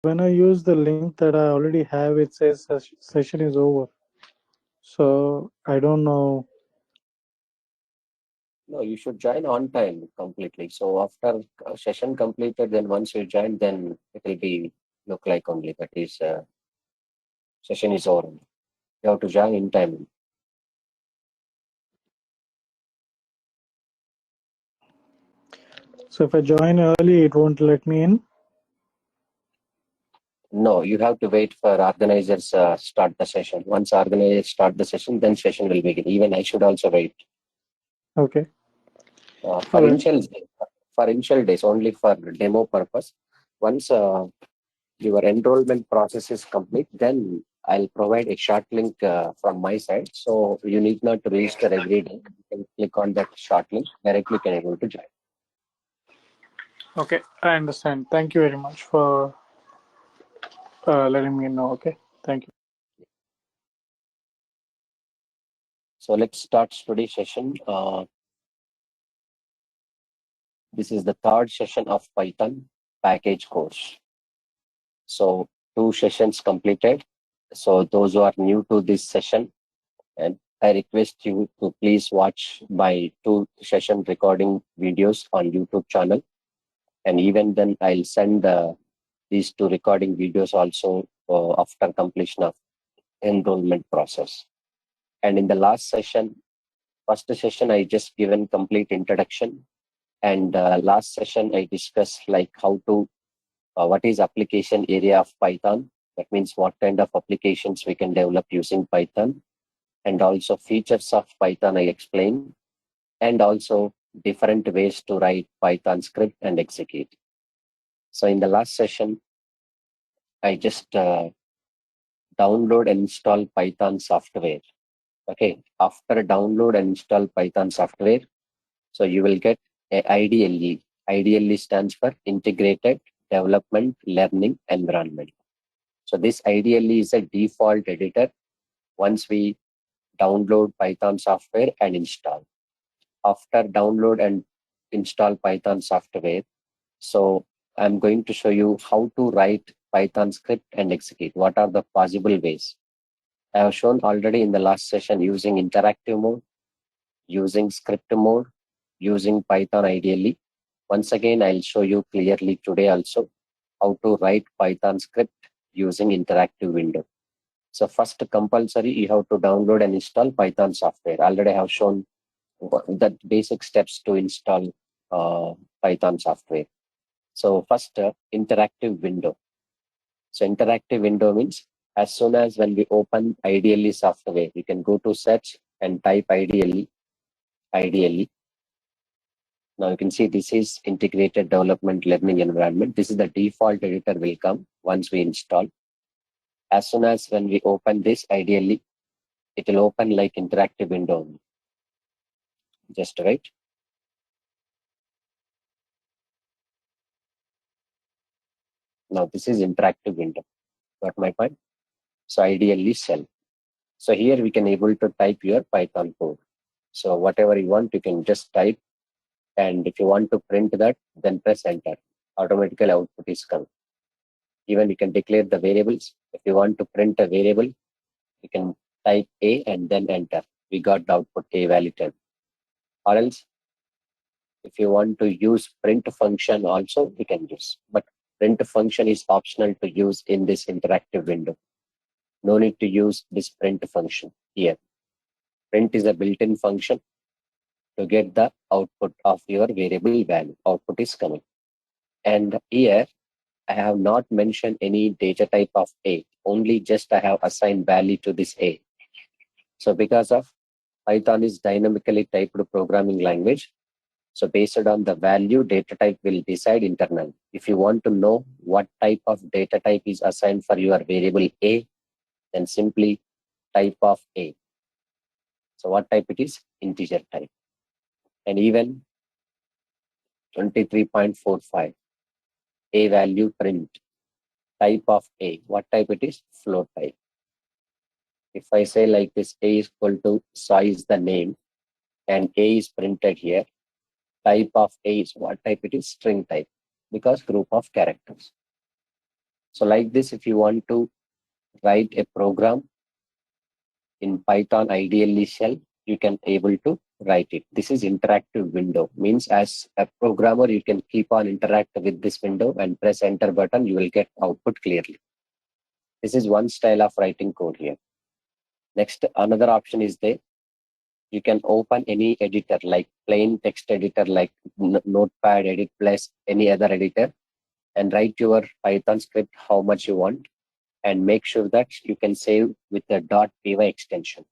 when I use the link that I already have, it says session is over. So I don't know. No, you should join on time completely. So after session completed, then once you join, then it will be look like only that is session is over. You have to join in time. So if I join early, it won't let me in. No, you have to wait for organizers start the session. Once organizers start the session, then session will begin. Even I should also wait. Okay. For All right. initial days, only for demo purpose. Once your enrollment process is complete, then I'll provide a short link from my side. So you need not to register every day. You can click on that short link, directly can able to join. Okay. I understand. Thank you very much for letting me know. Okay. Thank you. So let's start today's session. This is the third session of Python package course. So 2 sessions completed. So those who are new to this session, and I request you to please watch my 2 session recording videos on YouTube channel. And even then I'll send these 2 recording videos also after completion of enrollment process. And in the last session, first session, I just given complete introduction. And last session, I discussed like how to, what is application area of Python. That means what kind of applications we can develop using Python. And also features of Python, I explained. And also different ways to write Python script and execute. So in the last session, I just download and install Python software. Okay, after download and install Python software, so you will get a IDLE. IDLE stands for Integrated Development Learning Environment. So this IDLE is a default editor once we download Python software and install. After download and install Python software, so I'm going to show you how to write Python script and execute. What are the possible ways? I have shown already in the last session using interactive mode, using script mode, using Python ideally. Once again, I'll show you clearly today also how to write Python script using interactive window. So first compulsory, you have to download and install Python software. Already I have shown the basic steps to install Python software. So first interactive window. So interactive window means as soon as when we open ideally software, you can go to search and type ideally. Now you can see this is integrated development learning environment. This is the default editor will come once we install. As soon as when we open this ideally, it will open like interactive window. Just right. Now this is interactive window. Got my point? So ideally cell. So here we can able to type your Python code. So whatever you want, you can just type. And if you want to print that, then press enter. Automatically output is coming. Even you can declare the variables. If you want to print a variable, you can type A and then enter. We got the output A value 10. Or else, if you want to use print function also, you can use. But print function is optional to use in this interactive window. No need to use this print function here. Print is a built-in function to get the output of your variable value. Output is coming. And here, I have not mentioned any data type of A. Only just I have assigned value to this A. So because of Python is dynamically typed programming language. So based on the value, data type will decide internally. If you want to know what type of data type is assigned for your variable A, then simply type of A. So what type it is? Integer type. And even 23.45, A value print, type of A. What type it is? Float type. If I say like this, A is equal to size the name, and A is printed here, type of A is what type it is? String type, because group of characters. So like this, if you want to write a program in Python, ideally shell, you can able to write it. This is interactive window. Means as a programmer, you can keep on interact with this window and press enter button, you will get output clearly. This is one style of writing code here. Next, another option is there. You can open any editor like plain text editor like Notepad, Edit Plus, any other editor, and write your Python script how much you want, and make sure that you can save with the .py extension.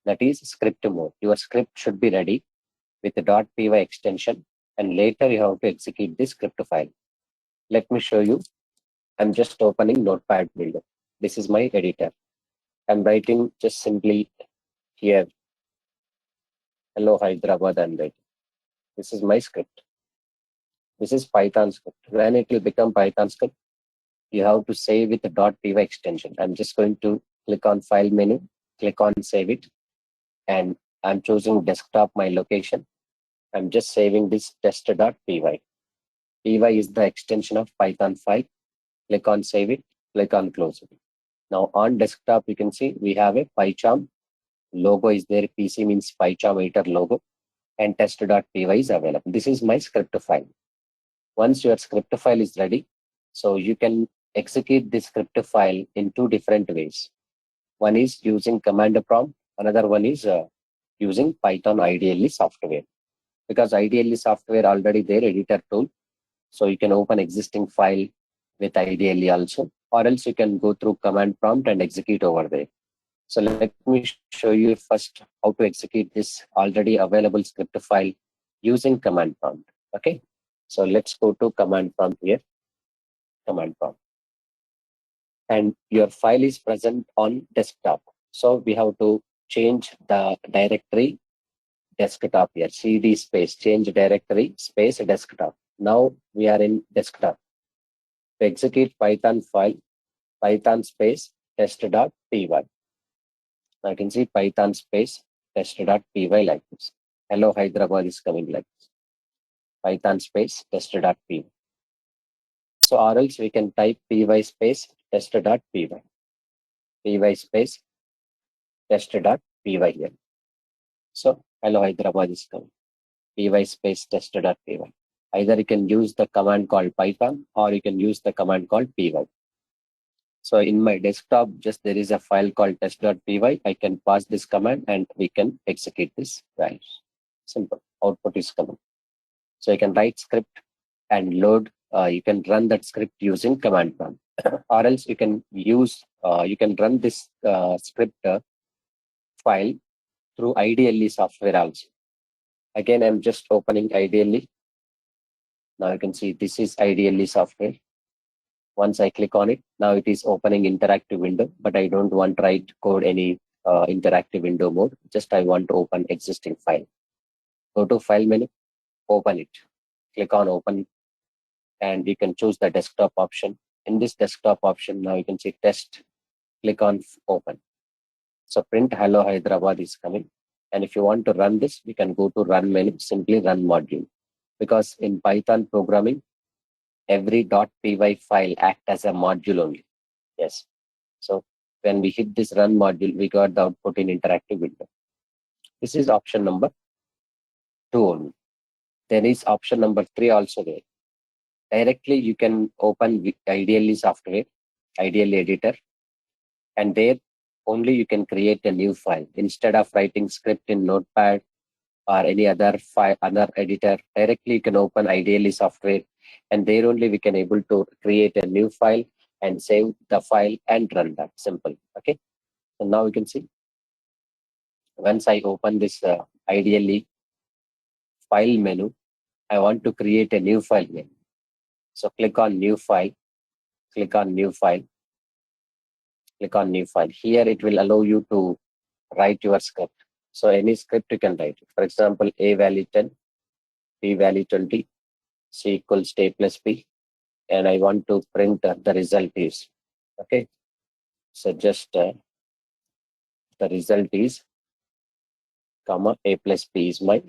That is script mode. Your script should be ready with the .py extension, and later you have to execute this script file. Let me show you. I'm just opening Notepad window. This is my editor. I'm writing just simply here, hello Hyderabad, and writing. This is my script. This is Python script. When it will become Python script, you have to save with the .py extension. I'm just going to click on File menu, click on Save It, and I'm choosing desktop, my location. I'm just saving this test.py. py is the extension of Python file. Click on Save It, click on Close it. Now on desktop, you can see we have a PyCharm logo is there. PC means PyCharm editor logo, and test.py is available. This is my script file. Once your script file is ready, so you can execute this script file in two different ways. One is using command prompt. Another one is using Python ideally software. Because ideally software already there, editor tool. So you can open existing file with ideally also, or else you can go through command prompt and execute over there. So let me show you first how to execute this already available script file using command prompt. Okay. So let's go to command prompt here, command prompt. And your file is present on desktop. So we have to change the directory desktop here, cd space, change directory space desktop. Now we are in desktop. To execute Python file, Python space test.py. I can see Python space test.py like this. Hello Hyderabad is coming like this. Python space test.py. So or else we can type py space test.py. py space test.py here. So hello Hyderabad is coming. py space test.py. Either you can use the command called Python, or you can use the command called py. So in my desktop, just there is a file called test.py. I can pass this command and we can execute this values. Simple. Output is coming. So you can write script and load. You can run that script using command prompt, or else you can use. You can run this script file through ideally software also. Again, I'm just opening ideally. Now you can see this is ideally software. Once I click on it, now it is opening interactive window, but I don't want to write code any interactive window mode. Just I want to open existing file. Go to file menu, open it. Click on open, and you can choose the desktop option. In this desktop option, now you can see test. Click on open. So print hello Hyderabad is coming. And if you want to run this, we can go to run menu, simply run module. Because in Python programming, every .py file act as a module only. Yes. So when we hit this run module, we got the output in interactive window. This is option number 2 only. There is option number 3 also there. Directly you can open ideally software, ideally editor, and there only you can create a new file. Instead of writing script in Notepad or any other file, other editor, directly you can open ideally software, and there only we can able to create a new file and save the file and run that. Simple. Okay. So now you can see once I open this ideally file menu, I want to create a new file here. So click on new file, click on new file, click on new file. Here it will allow you to write your script. So any script you can write. For example, a value 10, b value 20, c equals to a plus b, and I want to print the result is. Okay. So just the result is comma a plus b is my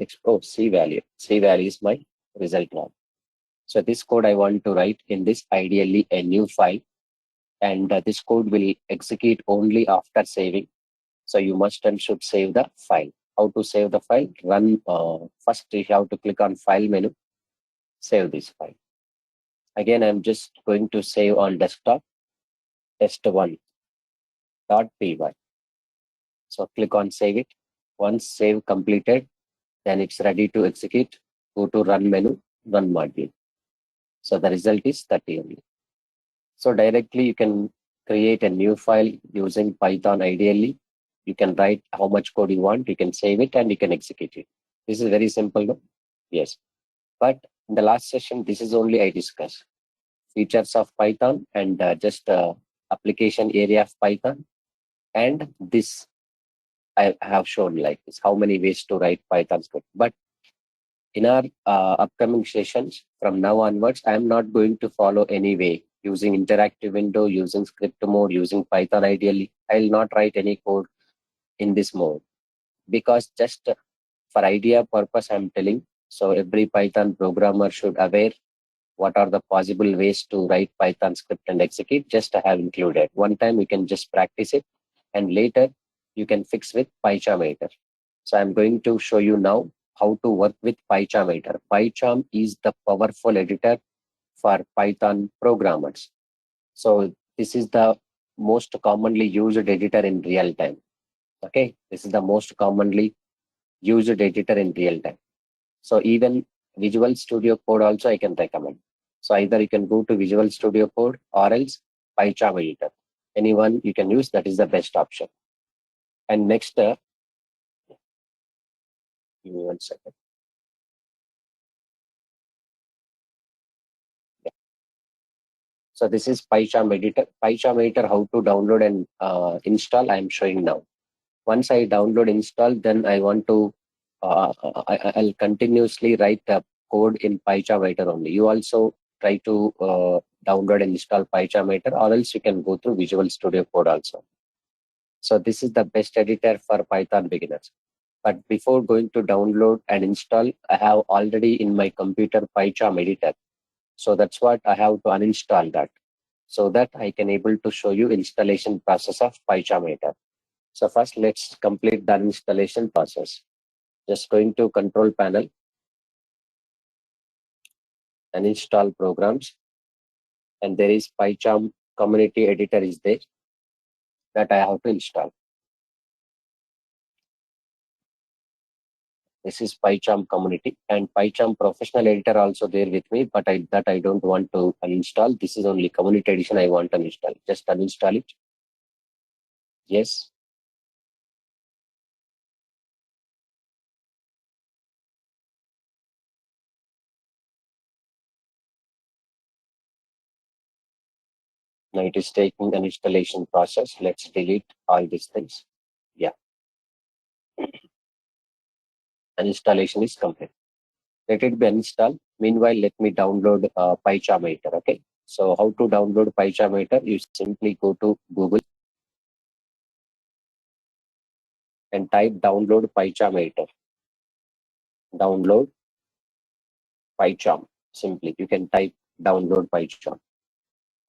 c value. C value is my result now. So this code I want to write in this ideally a new file, and this code will execute only after saving. So you must and should save the file. How to save the file? Run first you have to click on file menu, save this file. Again, I'm just going to save on desktop test1.py. So click on save it. Once save completed, then it's ready to execute. Go to run menu, run module. So the result is 30 only. So directly you can create a new file using Python ideally. You can write how much code you want, you can save it and you can execute it. This is very simple, no? Yes. But in the last session, this is only I discussed. Features of Python and just application area of Python. And this I have shown like this, how many ways to write Python script. But in our upcoming sessions, from now onwards, I am not going to follow any way using interactive window, using script mode, using Python ideally. I will not write any code in this mode because just for idea purpose, I'm telling. So every Python programmer should aware what are the possible ways to write Python script and execute. Just I have included. One time you can just practice it and later you can fix with PyCharm. So I'm going to show you now how to work with PyCharm. PyCharm is the powerful editor for Python programmers. So this is the most commonly used editor in real time. Okay, this is the most commonly used editor in real time. So even Visual Studio Code also I can recommend. So either you can go to Visual Studio Code or else PyCharm editor. Anyone you can use, that is the best option. And next, give me 1 second. So this is PyCharm editor. PyCharm editor, how to download and install, I am showing now. Once I download install, then I want to, I'll continuously write the code in PyCharm editor only. You also try to download and install PyCharm editor, or else you can go through Visual Studio Code also. So this is the best editor for Python beginners. But before going to download and install, I have already in my computer PyCharm editor. So that's what I have to uninstall that, so that I can able to show you installation process of PyCharm editor. So first let's complete the installation process. Just going to control panel and install programs. And there is PyCharm community editor is there that I have to install. This is PyCharm community and PyCharm professional editor also there with me, but I don't want to uninstall. This is only community edition I want to uninstall. Just uninstall it. Yes. Now it is taking an installation process. Let's delete all these things. Yeah. And installation is complete. Let it be installed. Meanwhile, let me download PyCharm editor. Okay. So how to download PyCharm editor? You simply go to Google and type download PyCharm editor. Download PyCharm. Simply, you can type download PyCharm.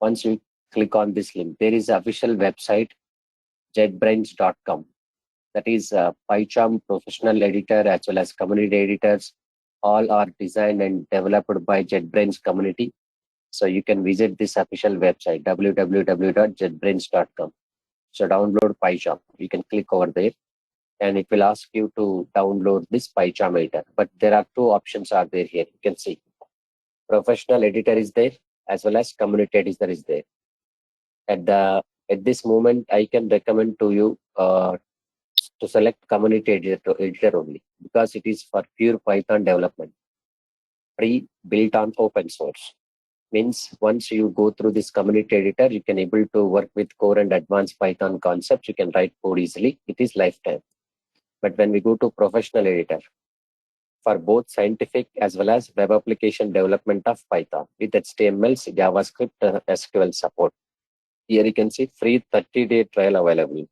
Once you click on this link, there is an official website, jetbrains.com. That is PyCharm professional editor as well as community editors. All are designed and developed by JetBrains community. So you can visit this official website, www.jetbrains.com. So download PyCharm. You can click over there and it will ask you to download this PyCharm editor. But there are two options are there here. You can see professional editor is there as well as community editor is there. At this moment, I can recommend to you to select community editor only because it is for pure Python development, free, built on open source. Means once you go through this community editor, you can able to work with core and advanced Python concepts. You can write code easily. It is lifetime. But when we go to professional editor, for both scientific as well as web application development of Python with HTML, JavaScript, SQL support. Here you can see free 30-day trial available.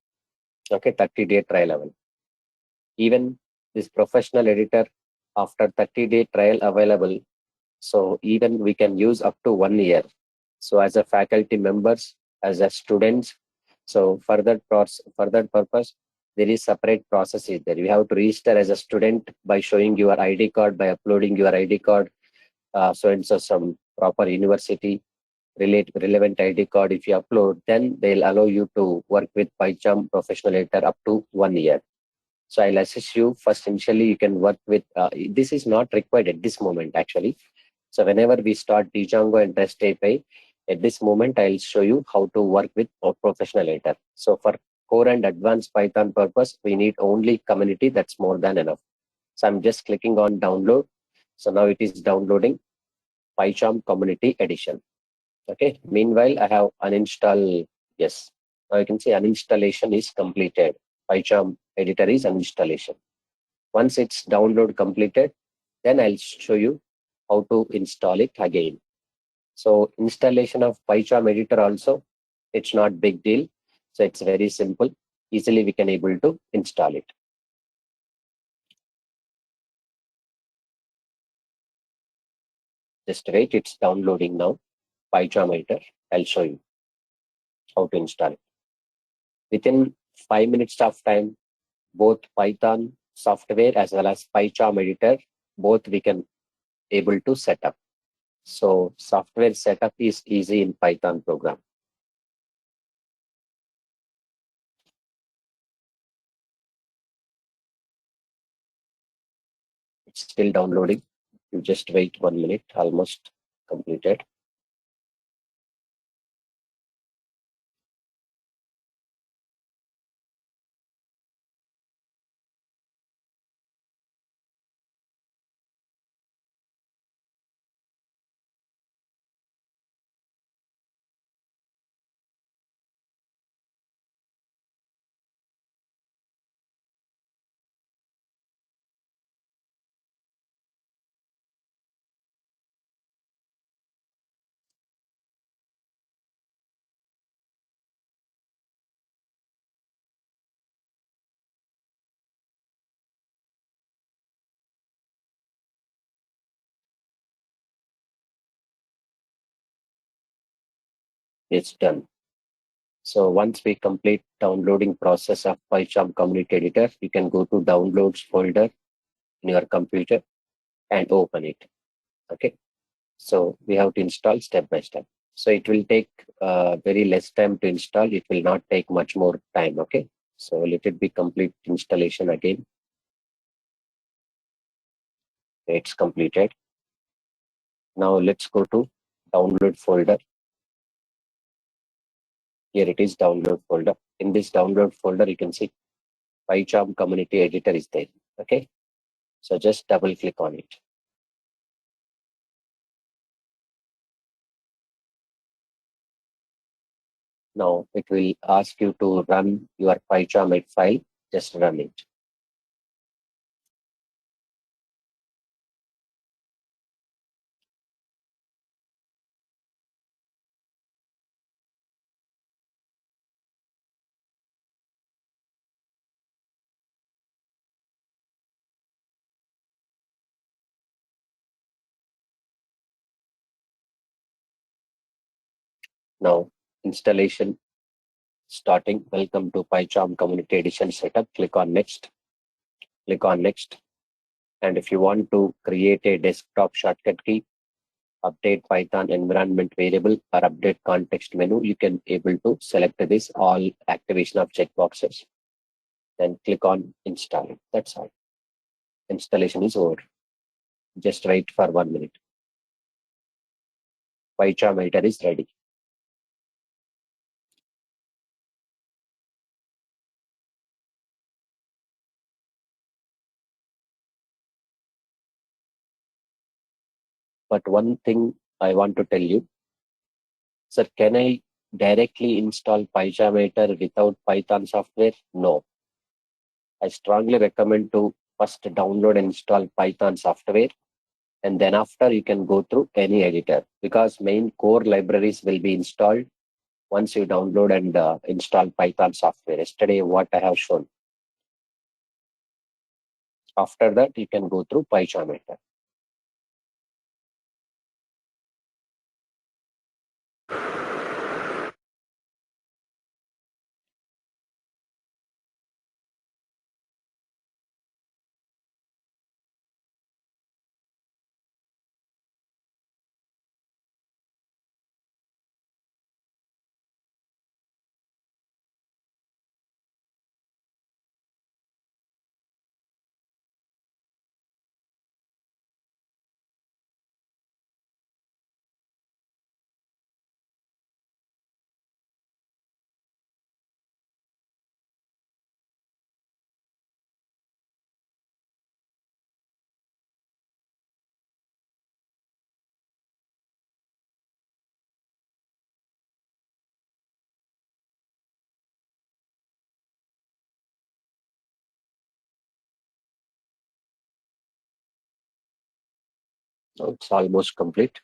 Okay, 30-day trial available. Even this professional editor, after 30-day trial available, So even we can use up to 1 year. So as a faculty members, as a students, so further purpose, there is separate process is there. You have to register as a student by showing your ID card, by uploading your ID card, so and so some proper university relevant ID card. If you upload, then they'll allow you to work with PyCharm professional editor up to 1 year. So I'll assist you first. Initially, you can work with. This is not required at this moment actually. So whenever we start Django and REST API, at this moment I'll show you how to work with a professional editor. So for core and advanced Python purpose, we need only community. That's more than enough. So I'm just clicking on download. So now it is downloading PyCharm Community Edition. Okay. Meanwhile, I have uninstall. Yes. Now you can see uninstallation is completed. PyCharm editor is uninstallation. Once it's download completed, then I'll show you how to install it again. So installation of PyCharm editor also, it's not big deal. So it's very simple. Easily we can able to install it. Just wait, it's downloading now. PyCharm editor. I'll show you how to install it. Within 5 minutes of time, both Python software as well as PyCharm editor, both we can able to set up. So software setup is easy in Python program. It's still downloading. You just wait 1 minute, almost completed. It's done. So once we complete downloading process of PyCharm Community Editor, you can go to downloads folder in your computer and open it. Okay. So we have to install step by step. So it will take very less time to install. It will not take much more time. Okay. So let it be complete installation again. It's completed. Now let's go to download folder. Here it is, download folder. In this download folder, you can see PyCharm Community Editor is there. Okay. So just double click on it. Now it will ask you to run your PyCharm file. Just run it. Now installation starting. Welcome to PyCharm Community Edition setup. Click on next. Click on next. And if you want to create a desktop shortcut key, update Python environment variable or update context menu, you can able to select this all activation of checkboxes. Then click on install it. That's all. Installation is over. Just wait for 1 minute. PyCharm editor is ready. But one thing I want to tell you, sir, can I directly install PyCharm editor without Python software? No. I strongly recommend to first download and install Python software, and then after you can go through any editor, because main core libraries will be installed once you download and install Python software. Yesterday, what I have shown. After that, you can go through PyCharm editor. Now it's almost complete.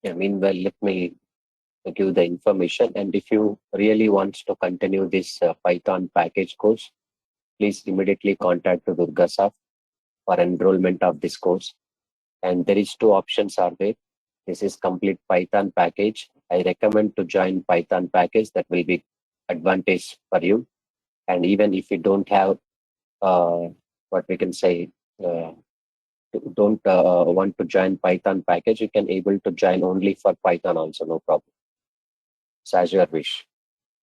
Yeah, meanwhile, let me give the information. And if you really want to continue this Python package course, please immediately contact Durga Sir for enrollment of this course. And there is two options are there. This is complete Python package. I recommend to join Python package. That will be advantage for you. And even if you don't have uh, what we can say, uh, don't want to join Python package, you can able to join only for Python also, no problem. It's as your wish.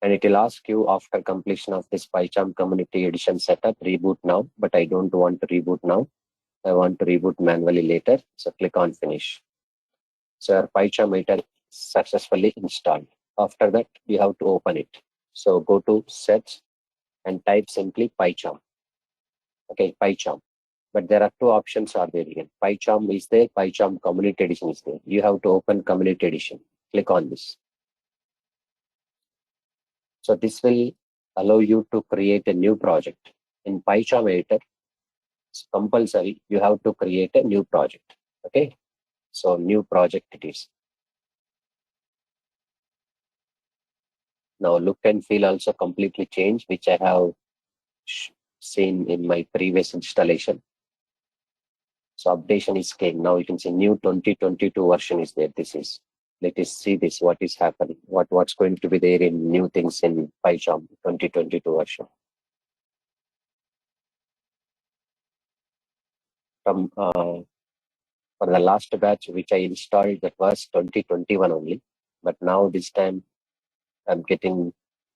And it will ask you after completion of this PyCharm community edition setup, reboot now, but I don't want to reboot now. I want to reboot manually later. So click on finish. So your PyCharm editor successfully installed. After that, you have to open it. So go to search and type simply PyCharm. Okay, PyCharm. But there are two options are there again. PyCharm is there, PyCharm community edition is there. You have to open community edition. Click on this. So this will allow you to create a new project. In PyCharm editor, it's compulsory. You have to create a new project. Okay. So new project it is. Now look and feel also completely changed, which I have seen in my previous installation. So updation is came. Now you can see new 2022 version is there. This is. Let us see this. What is happening? What's going to be there in new things in PyCharm 2022 version. From for the last batch which I installed, that was 2021 only. But now this time I'm getting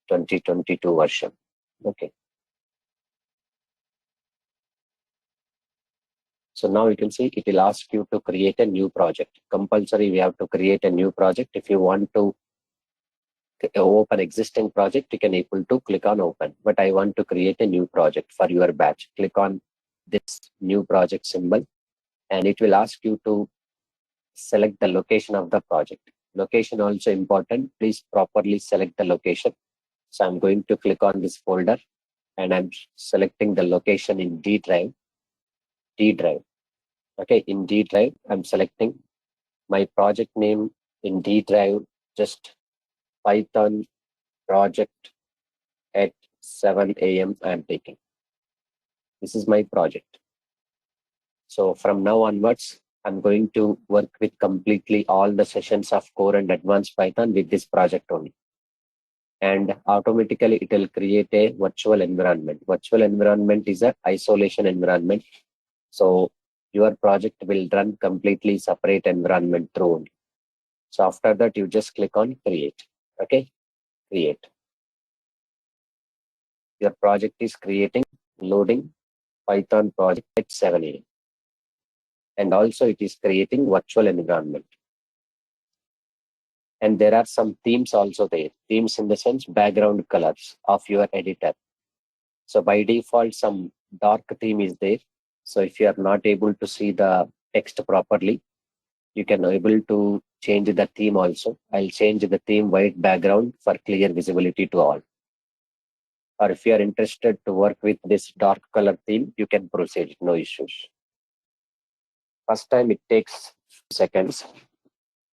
2022 version. Okay. So now you can see it will ask you to create a new project. Compulsory, we have to create a new project. If you want to open existing project, you can able to click on open. But I want to create a new project for your batch. Click on this new project symbol and it will ask you to select the location of the project. Location also important. Please properly select the location. So I'm going to click on this folder and I'm selecting the location in D drive. D drive. Okay, in D drive, I'm selecting my project name in D drive, just Python project at 7 a.m. I'm taking. This is my project. So from now onwards, I'm going to work with completely all the sessions of core and advanced Python with this project only. And automatically it will create a virtual environment. Virtual environment is an isolation environment. So your project will run completely separate environment through only. So after that, you just click on create. Okay, create. Your project is creating, loading Python project at 7 a.m. And also it is creating virtual environment. And there are some themes also there. Themes in the sense background colors of your editor. So by default, some dark theme is there. So if you are not able to see the text properly, you can able to change the theme also. I'll change the theme white background for clear visibility to all. Or if you are interested to work with this dark color theme, you can proceed, no issues. First time it takes seconds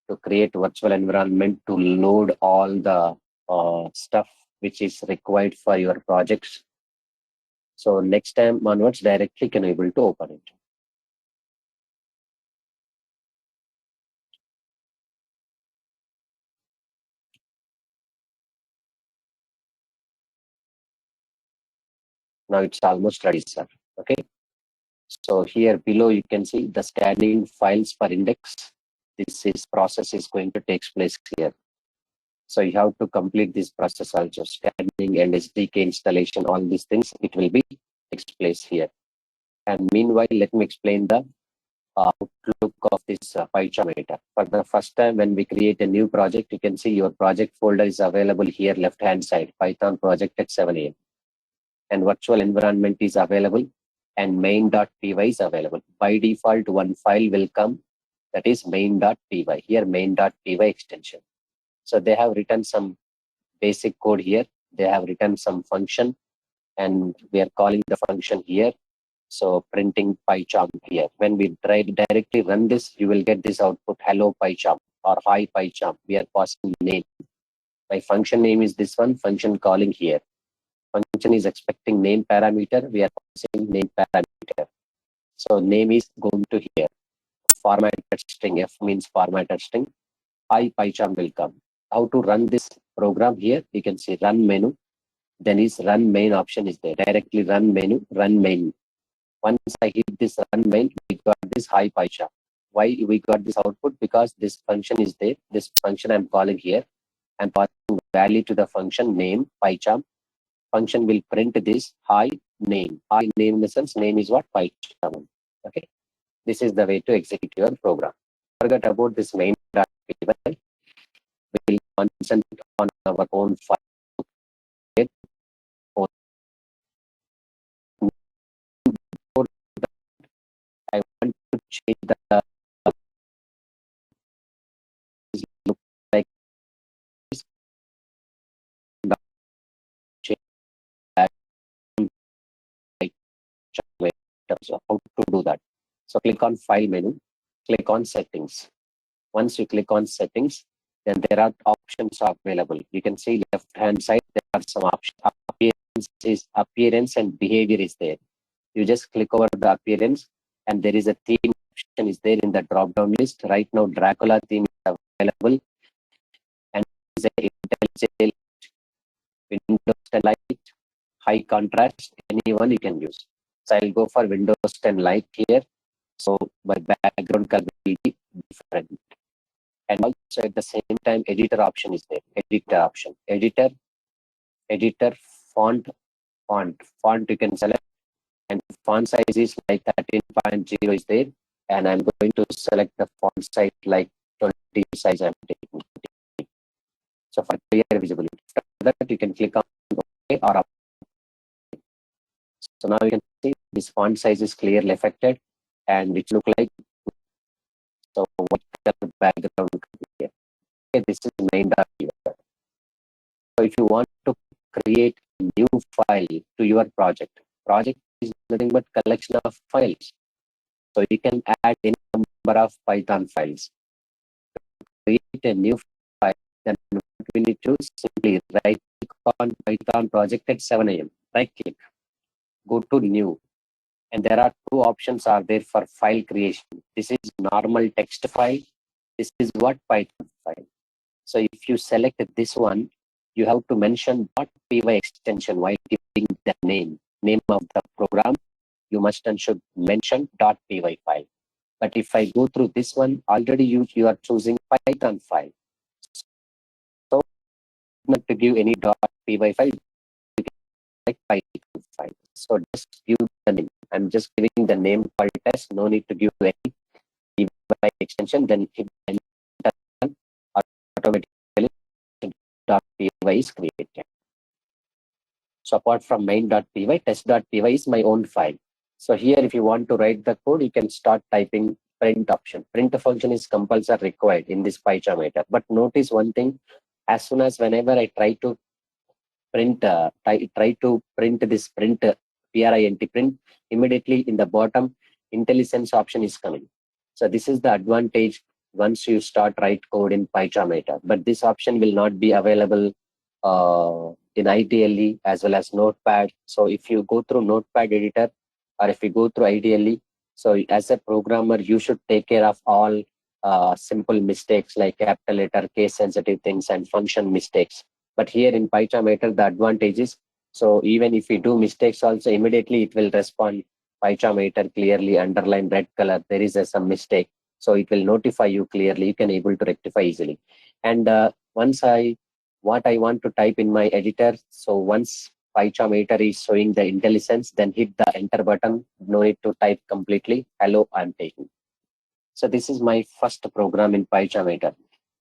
to create virtual environment to load all the stuff which is required for your projects. So next time onwards, directly can able to open it. Now it's almost ready, sir. Okay. So here below you can see the scanning files per index. This process is going to take place here. So you have to complete this process also, scanning and SDK installation, all these things, it will be takes place here. And meanwhile, let me explain the outlook of this PyCharm editor. For the first time, when we create a new project, you can see your project folder is available here, left-hand side, Python project at 7 a.m. And virtual environment is available and main.py is available. By default, one file will come, that is main.py. Here, main.py extension. So they have written some basic code here. They have written some function and we are calling the function here. So printing PyCharm here. When we directly run this, you will get this output, hello PyCharm or hi PyCharm. We are passing name. My function name is this one, function calling here. Function is expecting name parameter. We are passing name parameter. So name is going to here. Formatted string, F means formatted string. Hi PyCharm will come. How to run this program here? You can see run menu. Then is run main option is there. Directly run menu, run main. Once I hit this run main, we got this hi PyCharm. Why we got this output? Because this function is there. This function I'm calling here. I'm passing value to the function name PyCharm. Function will print this hi name. Hi name in the sense name is what? PyCharm. Okay. This is the way to execute your program. Forget about this main.py. We will concentrate on our own file. I want to change the look like this. Change that. So how to do that? So click on File menu, click on Settings. Once you click on Settings, then there are options available. You can see left-hand side, there are some options. Appearance and behavior is there. You just click over the appearance and there is a theme option is there in the drop-down list. Right now, Dracula theme is available and is a intelligent Windows 10 Lite, high contrast, anyone you can use. So I'll go for Windows 10 Lite here. So my background color will be different. And also at the same time, editor option is there. Editor option. Editor, font you can select. And font size is like 13.0 is there. And I'm going to select the font size like 20 size I'm taking. So for clear visibility. After that, you can click on OK or up. So now you can see this font size is clearly affected and it look like so what color background here. Okay, this is main.py. So if you want to create a new file to your project is nothing but collection of files. So you can add any number of Python files. To create a new file, then what we need to simply right click on Python project at 7 a.m. Right click, go to new. And there are two options are there for file creation. This is normal text file. This is what Python file. So if you select this one, you have to mention .py extension while giving the name of the program. You must and should mention .py file. But if I go through this one, already you are choosing Python file. So not to give any .py file, you can select Python file. So just give the name. I'm just giving the name called test. No need to give any .py extension. Then hit enter, automatically .py is created. So apart from main.py, test.py is my own file. So here, if you want to write the code, you can start typing print option. Print function is compulsory required in this PyCharm editor. But notice one thing, as soon as whenever I try to print, this print, print, immediately in the bottom, IntelliSense option is coming. So this is the advantage once you start write code in PyCharm editor. But this option will not be available in ITLE as well as Notepad. So if you go through Notepad editor or if you go through ITLE, so as a programmer, you should take care of all simple mistakes like capital letter, case sensitive things and function mistakes. But here in PyCharm editor, the advantage is, so even if we do mistakes also, immediately it will respond PyCharm editor clearly underlined red color, there is some mistake. So it will notify you clearly. You can able to rectify easily. And once what I want to type in my editor, so once PyCharm editor is showing the IntelliSense, then hit the enter button. No need to type completely. Hello, I'm taking. So this is my first program in PyCharm editor.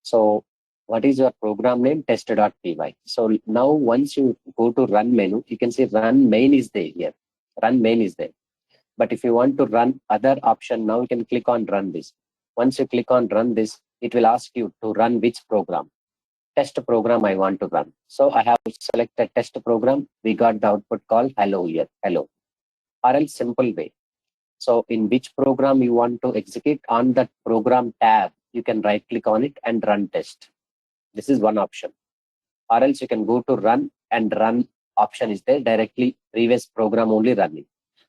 So what is your program name? Test.py. So now once you go to run menu, you can see run main is there here. Run main is there. But if you want to run other option, now you can click on run this. Once you click on run this, it will ask you to run which program. Test program I want to run. So I have selected test program. We got the output called hello here, hello. Or else simple way. So in which program you want to execute, on that program tab, you can right click on it and run test. This is one option. Or else you can go to run, and run option is there, directly previous program only running.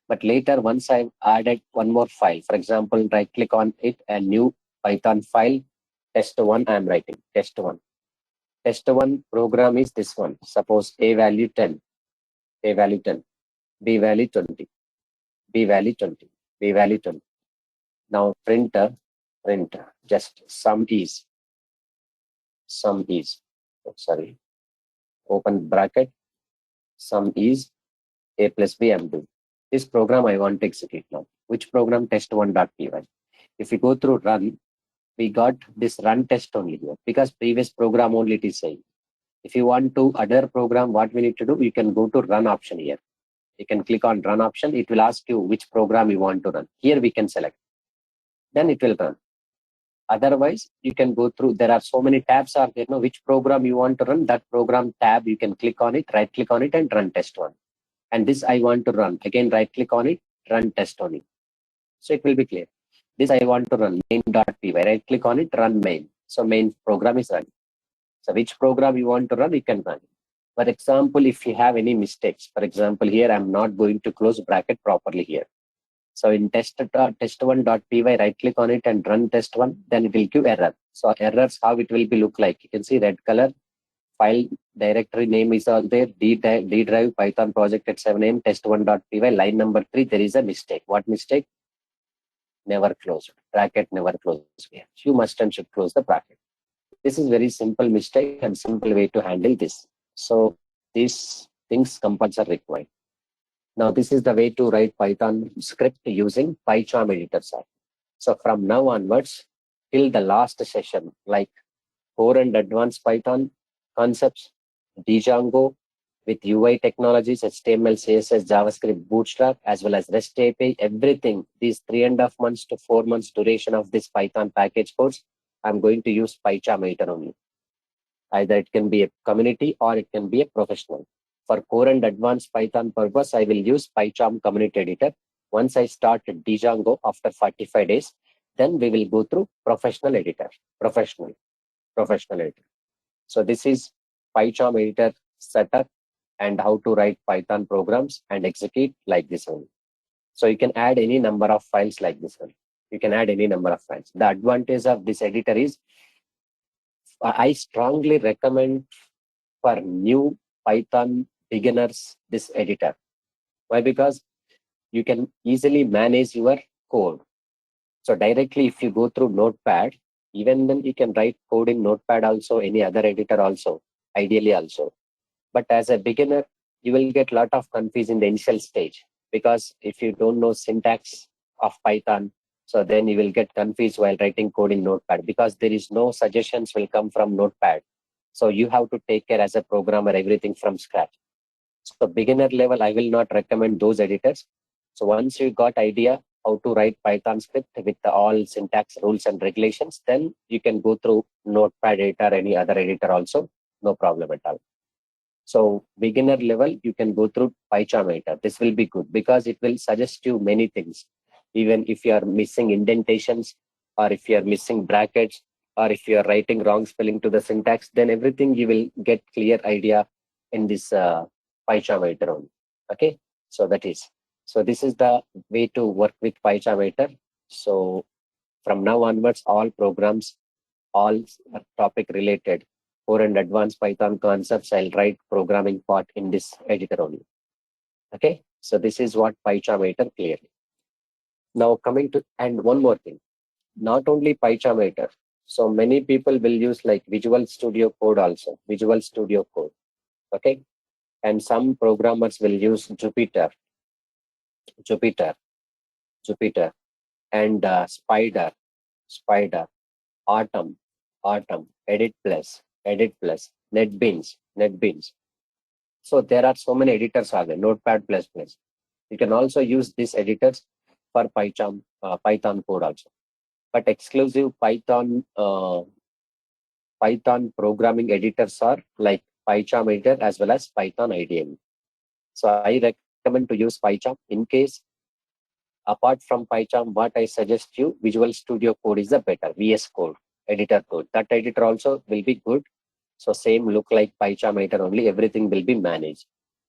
But later, once I've added one more file, for example, right click on it and new Python file, test1 I'm writing, test1. Test1 program is this one. Suppose a value 10, a value 10, b value 20, b value 20, b value 20. Now print just sum is, sorry, open bracket, sum is a plus b I'm doing. This program I want to execute now. Which program? Test1.py. If you go through run, we got this run test only here because previous program only it is saying. If you want to other program, what we need to do, you can go to run option here. You can click on run option. It will ask you which program you want to run. Here we can select. Then it will run. Otherwise, you can go through. There are so many tabs are there. Which program you want to run, that program tab, you can click on it, right click on it and run test1. And this I want to run. Again, right click on it, run test on it. So it will be clear. This I want to run main.py. Right click on it, run main. So main program is run. So which program you want to run, you can run. For example, if you have any mistakes, for example, here I'm not going to close bracket properly here. So in test1.py, right click on it and run test1, then it will give error. So errors, how it will be look like. You can see red color, file directory name is all there, D drive Python project at 7am, test1.py, line number 3, there is a mistake. What mistake? Never closed. Bracket never closed. You must and should close the bracket. This is very simple mistake and simple way to handle this. So these things compulsory required. Now this is the way to write Python script using PyCharm editor side. So from now onwards till the last session, like core and advanced Python concepts, Django with UI technologies, HTML, CSS, JavaScript, Bootstrap, as well as REST API, everything, these 3.5 months to 4 months duration of this Python package course, I'm going to use PyCharm editor only. Either it can be a community or it can be a professional. For core and advanced Python purpose, I will use PyCharm community editor. Once I start Django after 45 days, then we will go through professional editor, professional editor. So this is PyCharm editor setup and how to write Python programs and execute like this one. So you can add any number of files like this one. You can add any number of files. The advantage of this editor is I strongly recommend for new Python beginners this editor. Why? Because you can easily manage your code. So directly if you go through Notepad, even then you can write code in Notepad also, any other editor also, ideally also. But as a beginner, you will get a lot of confusion in the initial stage because if you don't know syntax of Python, so then you will get confused while writing code in Notepad because there is no suggestions will come from Notepad. So you have to take care as a programmer everything from scratch. So beginner level, I will not recommend those editors. So once you got idea how to write Python script with all syntax rules and regulations, then you can go through Notepad editor, any other editor also, no problem at all. So beginner level, you can go through PyCharm editor. This will be good because it will suggest you many things. Even if you are missing indentations or if you are missing brackets or if you are writing wrong spelling to the syntax, then everything you will get clear idea in this PyCharm editor only. Okay, so that is. So this is the way to work with PyCharm editor. So from now onwards, all programs, all topic related core and advanced Python concepts, I'll write programming part in this editor only. Okay, so this is what PyCharm editor clearly. Now coming to, and one more thing, not only PyCharm editor. So many people will use like Visual Studio Code also, Visual Studio Code. Okay. And some programmers will use Jupyter, Jupyter, and Spider, Atom, Edit Plus, NetBeans. So there are so many editors are there, Notepad++. You can also use these editors for Python code also. But exclusive Python programming editors are like PyCharm editor as well as Python IDE. So I recommend to use PyCharm. In case, apart from PyCharm, what I suggest you, Visual Studio Code is the better, VS Code, editor code. That editor also will be good. So same look like PyCharm editor only, everything will be managed.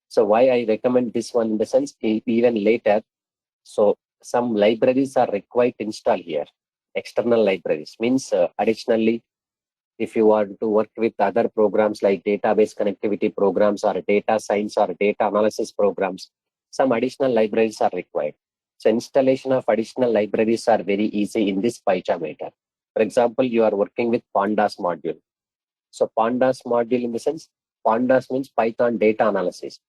So why I recommend this one in the sense, even later, so some libraries are required to install here. External libraries means additionally, if you want to work with other programs like database connectivity programs or data science or data analysis programs, some additional libraries are required. So installation of additional libraries are very easy in this PyCharm editor. For example, you are working with Pandas module. So Pandas module in the sense, Pandas means Python data analysis.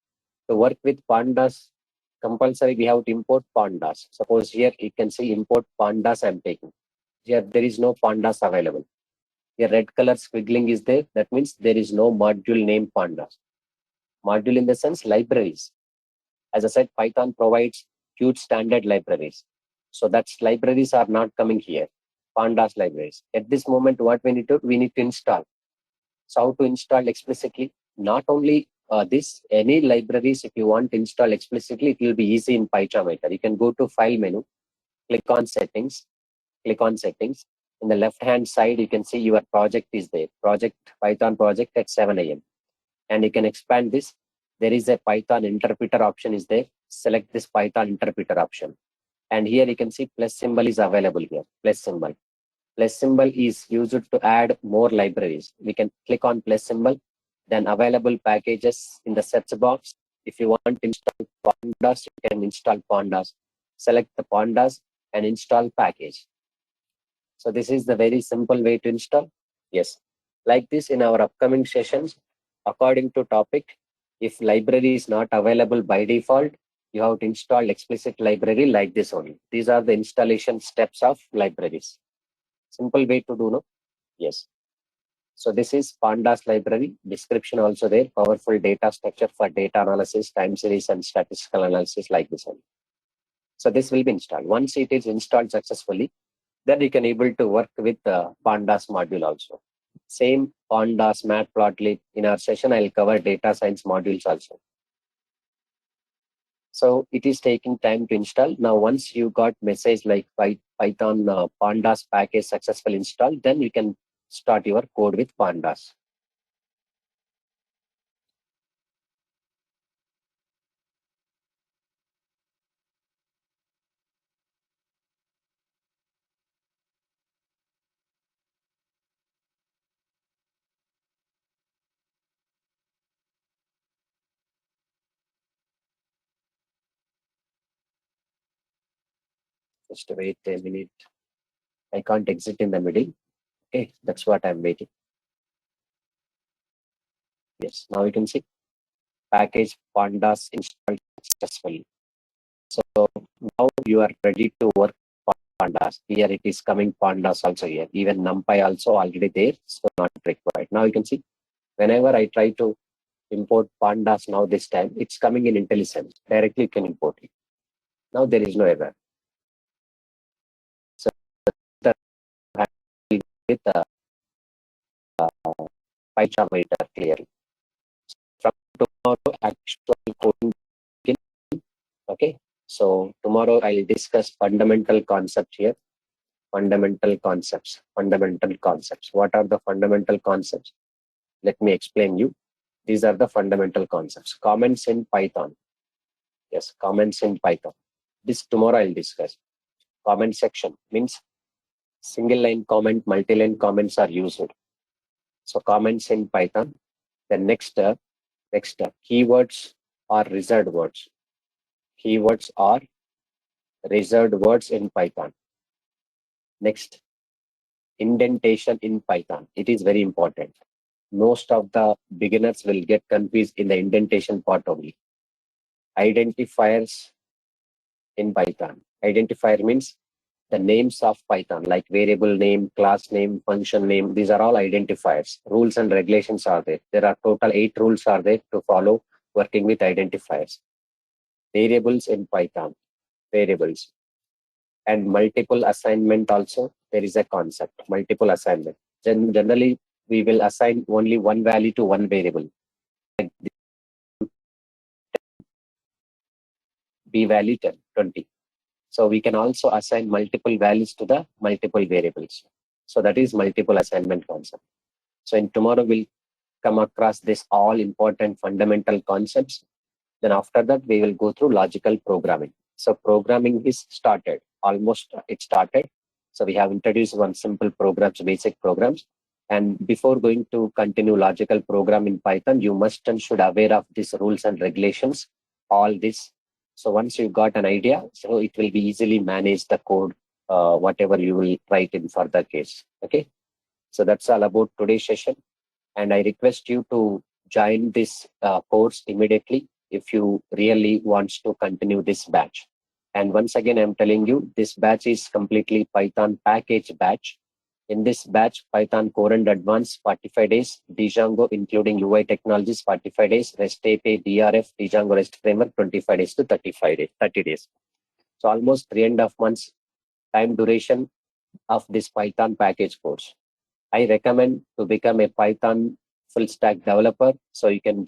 To work with Pandas, compulsory we have to import Pandas. Suppose here you can see import Pandas I'm taking. Here there is no Pandas available. A red color squiggling is there. That means there is no module named Pandas. Module in the sense libraries. As I said, Python provides huge standard libraries. So that's libraries are not coming here. Pandas libraries. At this moment, what we need to install. So how to install explicitly? Not only this, any libraries, if you want to install explicitly, it will be easy in PyCharm. You can go to File menu, click on Settings. In the left hand side, you can see your project is there. Python project at 7 a.m. And you can expand this. There is a Python interpreter option is there. Select this Python interpreter option. And here you can see plus symbol is available here. Plus symbol. Plus symbol is used to add more libraries. We can click on plus symbol, then available packages in the search box. If you want to install Pandas, you can install Pandas. Select the Pandas and install package. So this is the very simple way to install. Yes. Like this in our upcoming sessions, according to topic, if library is not available by default, you have to install explicit library like this only. These are the installation steps of libraries. Simple way to do, no? Yes. So this is Pandas library. Description also there. Powerful data structure for data analysis, time series, and statistical analysis like this only. So this will be installed. Once it is installed successfully, then you can able to work with the Pandas module also. Same Pandas, Matplotlib. In our session, I'll cover data science modules also. So it is taking time to install. Now, once you got message like Python Pandas package successful install, then you can start your code with Pandas. Just wait a minute. I can't exit in the middle. Okay, that's what I'm waiting. Yes, now you can see package Pandas installed successfully. So now you are ready to work Pandas. Here it is coming Pandas also here. Even NumPy also already there, so not required. Now you can see whenever I try to import Pandas now this time, it's coming in IntelliSense. Directly you can import it. Now there is no error. So with PyCharm editor clearly. From tomorrow, actual coding begin. Okay. So tomorrow I'll discuss fundamental concept here. Fundamental concepts. What are the fundamental concepts? Let me explain you. These are the fundamental concepts. Comments in Python. Yes, comments in Python. This tomorrow I'll discuss. Comment section means single line comment, multi-line comments are used. So comments in Python. The next keywords or reserved words. Keywords or reserved words in Python. Next, indentation in Python. It is very important. Most of the beginners will get confused in the indentation part only. Identifiers in Python. Identifier means the names of Python, like variable name, class name, function name. These are all identifiers. Rules and regulations are there. There are total 8 rules are there to follow working with identifiers. Variables in Python. Variables. And multiple assignment also, there is a concept, multiple assignment. Generally, we will assign only one value to one variable. B value 10, 20. So we can also assign multiple values to the multiple variables. So that is multiple assignment concept. So in tomorrow, we'll come across this all important fundamental concepts. Then after that, we will go through logical programming. So programming is started, almost it started. So we have introduced one simple programs, basic programs. And before going to continue logical program in Python, you must and should aware of these rules and regulations, all this. So once you got an idea, so it will be easily manage the code, whatever you will write in further case. Okay. So that's all about today's session. And I request you to join this course immediately if you really want to continue this batch. And once again, I'm telling you, this batch is completely Python package batch. In this batch, Python Core and Advanced 45 days, Django including UI technologies 45 days, REST API, DRF, Django REST framework 25 days to 35 days, 30 days. So almost 3.5 months time duration of this Python package course. I recommend to become a Python full stack developer. So you can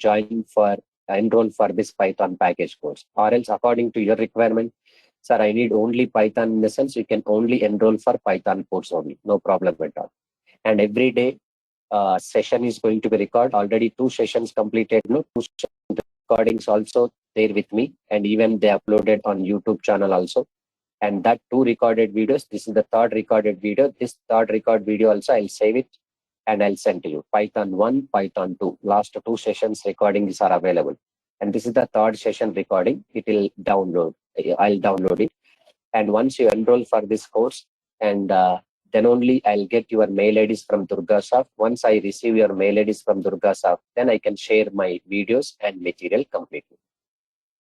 enroll for this Python package course, or else according to your requirement, sir, I need only Python in the sense you can only enroll for Python course only. No problem at all. And every day session is going to be recorded. Already 2 sessions completed. No, 2 recordings also there with me, and even they uploaded on YouTube channel also. And that 2 recorded videos, this is the 3rd recorded video. This 3rd record video also, I'll save it and I'll send to you. Python 1, Python 2. Last 2 sessions recordings are available. And this is the 3rd session recording. It will download. I'll download it. And once you enroll for this course, and then only I'll get your mail IDs from Durgasoft. Once I receive your mail IDs from Durgasoft, then I can share my videos and material completely.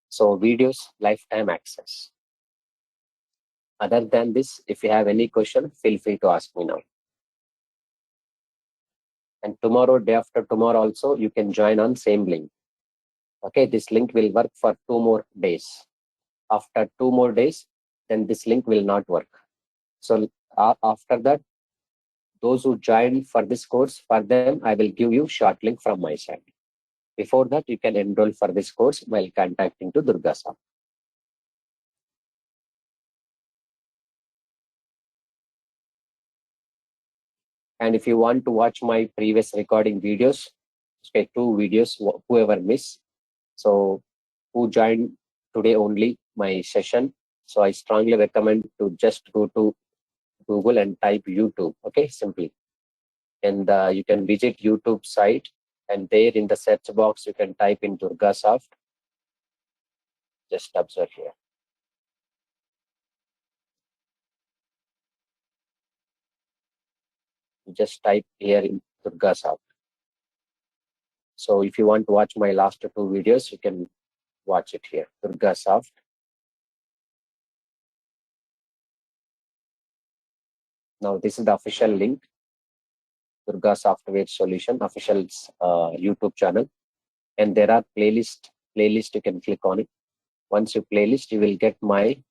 So videos, lifetime access. Other than this, if you have any question, feel free to ask me now. And tomorrow, day after tomorrow also, you can join on same link. Okay, this link will work for 2 more days. After 2 more days, then this link will not work. So after that, those who join for this course, for them, I will give you short link from my side. Before that, you can enroll for this course while contacting to Durgasoft. And if you want to watch my previous recording videos, okay, 2 videos, whoever miss. So who joined today only my session. So I strongly recommend to just go to Google and type YouTube, okay, simply. And you can visit YouTube site, and there in the search box, you can type in Durgasoft. Just observe here. Just type here in Durgasoft. So if you want to watch my last 2 videos, you can watch it here, Durgasoft. Now this is the official link, Durga Software Solution official YouTube channel, and there are playlist. You can click on it. Once you playlist, you will get my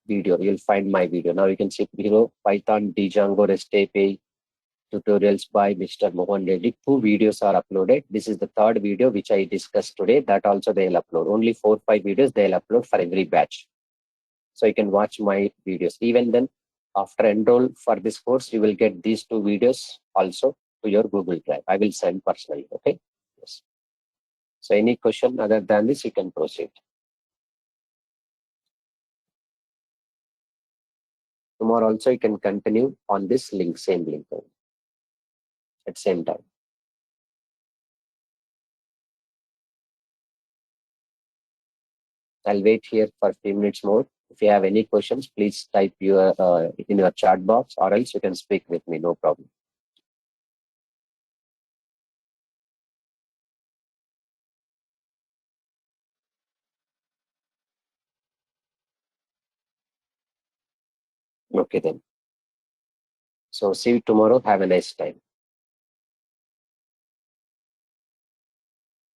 video. You'll find my video. Now you can see below Python, Django, REST API tutorials by Mr. Mohan Reddy. 2 videos are uploaded. This is the 3rd video which I discussed today. That also they'll upload. Only 4-5 videos they'll upload for every batch. So you can watch my videos. Even then, after enroll for this course, you will get these 2 videos also to your Google Drive. I will send personally. Okay. Yes. So any question other than this, you can proceed. Tomorrow also you can continue on this link, same link at same time. I'll wait here for a few minutes more. If you have any questions, please type in your chat box, or else you can speak with me, no problem. Okay then. So see you tomorrow. Have a nice time.